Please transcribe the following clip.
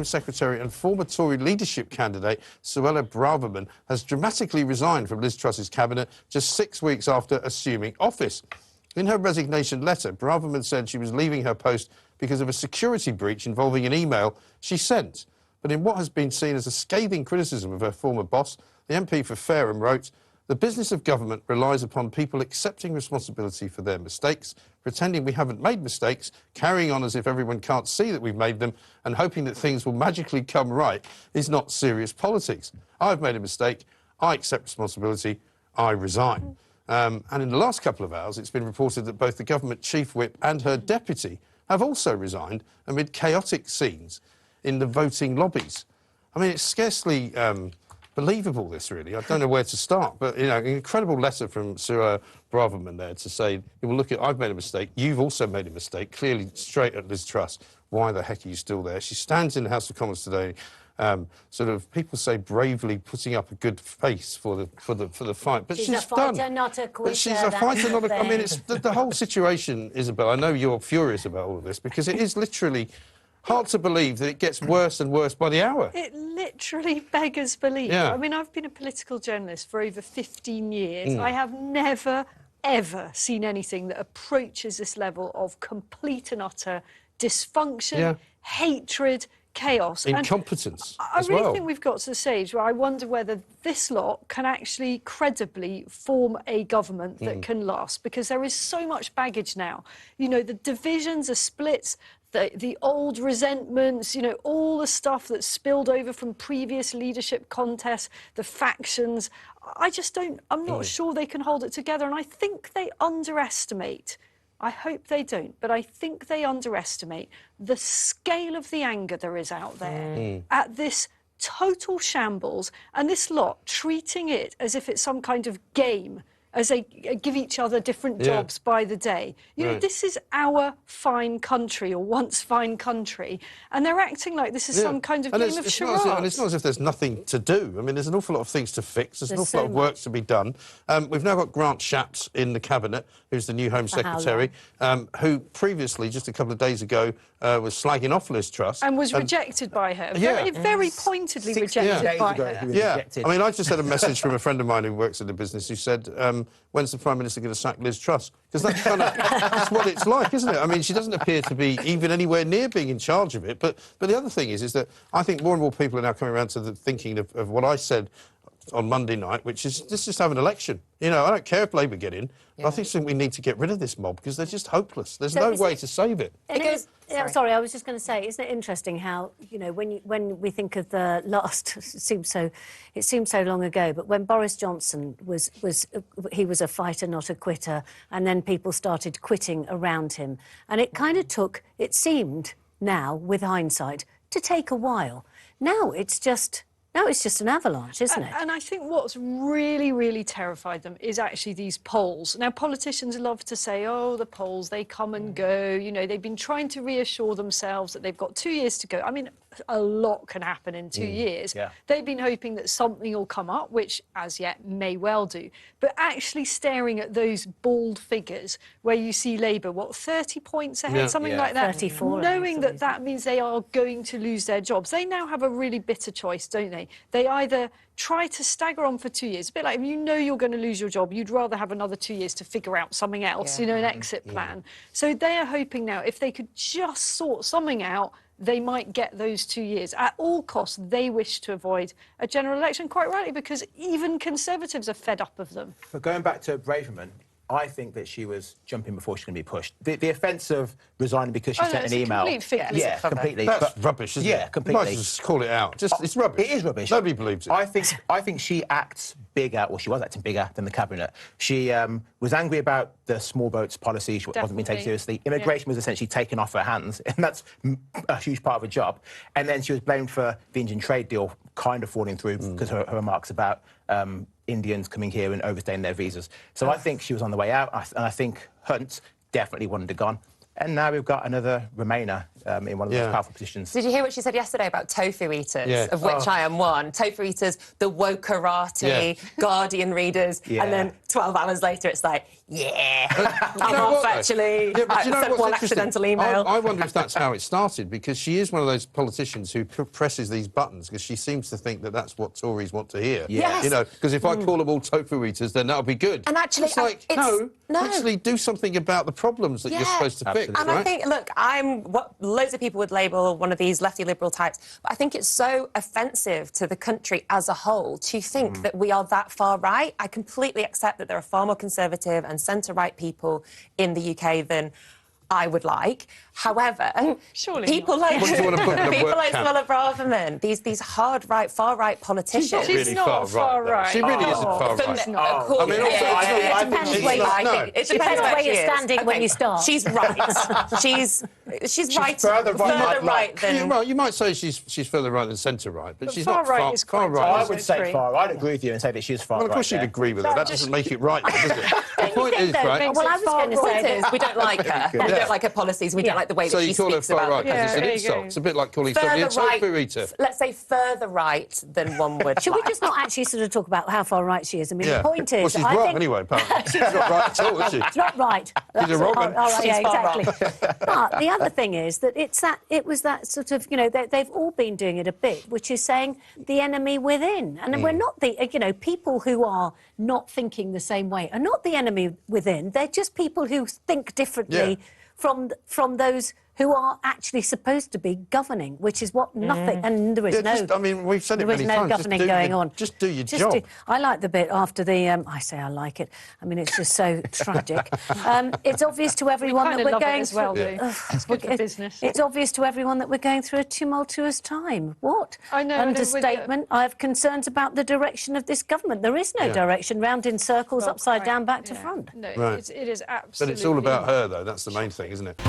Home Secretary and former Tory leadership candidate, Suella Braverman, has dramatically resigned from Liz Truss's cabinet just 6 weeks after assuming office. In her resignation letter, Braverman said she was leaving her post because of a security breach involving an email she sent. But in what has been seen as a scathing criticism of her former boss, the MP for Fareham wrote, "The business of government relies upon people accepting responsibility for their mistakes, pretending we haven't made mistakes, carrying on as if everyone can't see that we've made them, and hoping that things will magically come right is not serious politics. I've made a mistake, I accept responsibility, I resign." And in the last couple of hours, it's been reported that both the government chief whip and her deputy have also resigned amid chaotic scenes in the voting lobbies. I mean, it's scarcely believable, this, really. I don't know where to start, but, you know, an incredible letter from Suella Braverman there to say, well, look, I've made a mistake, you've also made a mistake, clearly straight at Liz Truss. Why the heck are you still there? She stands in the House of Commons today, sort of, people say, bravely putting up a good face for the fight. But she's a fighter, done. not a quitter. But she's a fighter, not a... I mean, it's the whole situation, Isabel, I know you're furious about all of this, because it is literally hard to believe that it gets worse and worse by the hour. It literally beggars belief. Yeah. I mean, I've been a political journalist for over 15 years. I have never, ever seen anything that approaches this level of complete and utter dysfunction, hatred, chaos. Incompetence I really think we've got to the stage where I wonder whether this lot can actually credibly form a government that can last, because there is so much baggage now. You know, the divisions, the splits, the old resentments, you know, all the stuff that's spilled over from previous leadership contests, the factions. I'm not sure they can hold it together, and I think they underestimate, I hope they don't, but I think they underestimate the scale of the anger there is out there at this total shambles, and this lot treating it as if it's some kind of game, as they give each other different jobs by the day. You know, this is our fine country, or once fine country, and they're acting like this is some kind of game of charades. And it's not as if there's nothing to do. I mean, there's an awful lot of things to fix. There's an awful lot of work to be done. We've now got Grant Shapps in the Cabinet, who's the new Home Secretary, who previously, just a couple of days ago, was slagging off Liz Truss. And was rejected by her. Very pointedly rejected by her. Yeah, I mean, I just had a message from a friend of mine who works in the business who said, when's the Prime Minister going to sack Liz Truss? Because that's kind of that's what it's like, isn't it? I mean, she doesn't appear to be even anywhere near being in charge of it. But the other thing is that I think more and more people are now coming around to the thinking of what I said on Monday night, which is let's just have an election. You know, I don't care if Labour get in. But I think we need to get rid of this mob because they're just hopeless. There's no way to save it. Sorry, I was just going to say, isn't it interesting how, you know, when we think of the last, it seems so long ago, but when Boris Johnson was a fighter, not a quitter, and then people started quitting around him, and it kind of took, it seemed now with hindsight, to take a while. Now it's just an avalanche, isn't it? And I think what's really, really terrified them is actually these polls. Now, politicians love to say, oh, the polls, they come and go. You know, they've been trying to reassure themselves that they've got 2 years to go. I mean, a lot can happen in 2 years. They've been hoping that something will come up, which as yet may well do. But actually staring at those bald figures where you see Labour, 30 points ahead, something like that, 34, knowing that means they are going to lose their jobs. They now have a really bitter choice, don't they? They either try to stagger on for 2 years, a bit like if you know you're going to lose your job, you'd rather have another 2 years to figure out something else, you know, an exit plan. So they are hoping now, if they could just sort something out, they might get those 2 years. At all costs, they wish to avoid a general election, quite rightly, because even Conservatives are fed up of them. But going back to Braverman, I think that she was jumping before she was going to be pushed. The offence of resigning because she sent an email... completely. That's rubbish, isn't it? Yeah, completely. You might just call it out. It's rubbish. It is rubbish. Nobody believes it. I think she acts bigger, or she was acting bigger than the Cabinet. She was angry about the small boats policy. She wasn't being taken seriously. Immigration was essentially taken off her hands, and that's a huge part of her job. And then she was blamed for the Indian trade deal kind of falling through because her remarks about Indians coming here and overstaying their visas. So I think she was on the way out, and I think Hunt definitely wanted to gone. And now we've got another Remainer in one of the most powerful positions. Did you hear what she said yesterday about tofu eaters, Yeah. of which I am one? Tofu eaters, the wokerati, Guardian readers, and then 12 hours later it's like, I'm off actually. I sent one accidental email. I wonder if that's how it started, because she is one of those politicians who presses these buttons because she seems to think that that's what Tories want to hear. Yes. You know, because if I call them all tofu eaters, then that'll be good. And actually, it's like, no, actually do something about the problems that you're supposed to fix. And right? I think, look, I'm what loads of people would label one of these lefty liberal types, but I think it's so offensive to the country as a whole to think that we are that far right. I completely accept that there are far more conservative and centre-right people in the UK than I would like. However, Surely people not. like What do you want to put in a people work like camp? Suella Braverman, these hard right, far right politicians. She's really not far right. right. She really isn't Oh. far From right. the- of course, I mean, also, yeah, it's not- depends it's where you- not- no. It Depends where she you're is. standing when you start. She's right. she's right. further right, right than. Yeah, well, you might say she's further right than centre right, but she's far not right far, is far quite right. I is would it? say far. I'd agree with you and say that she's far Well, of course right you'd there. agree with her. That doesn't make it right, does it? The point think is, that right? makes Well, I was going to The say point is, that. we don't like her. We don't like her policies. We don't like the way So that she you call her speaks far about right them. because it's an there you insult. go. It's a bit like calling somebody a tofu eater. Let's say further right than one would. Should we like. just not actually sort of talk about how far right she is? I mean, Yeah. the point is, Well, she's I wrong think anyway, apparently. She's not right at all, is she? it's not right. She's a wrong one. All right, She's yeah, far exactly. But the other thing is that it was that sort of, you know, they've all been doing it a bit, which is saying the enemy within, and we're not the, you know, people who are not thinking the same way are not the enemy within. They're just people who think differently from those who are actually supposed to be governing, which is what nothing, and there is Yeah, no. just- I mean, we've said it there is many no times, just governing do going your- on. just do your job. I like the bit after the. I say I like it. I mean, it's just so tragic. It's obvious to everyone kind that of we're love it going as well, through. Lou. It's good for business. It's obvious to everyone that we're going through a tumultuous time. What? I know, and Understatement. I have concerns about the direction of this government. There is no direction. Round in circles, upside down, back to front. No, Right. it is But absolutely. it's all about her, though. That's the main thing, isn't it?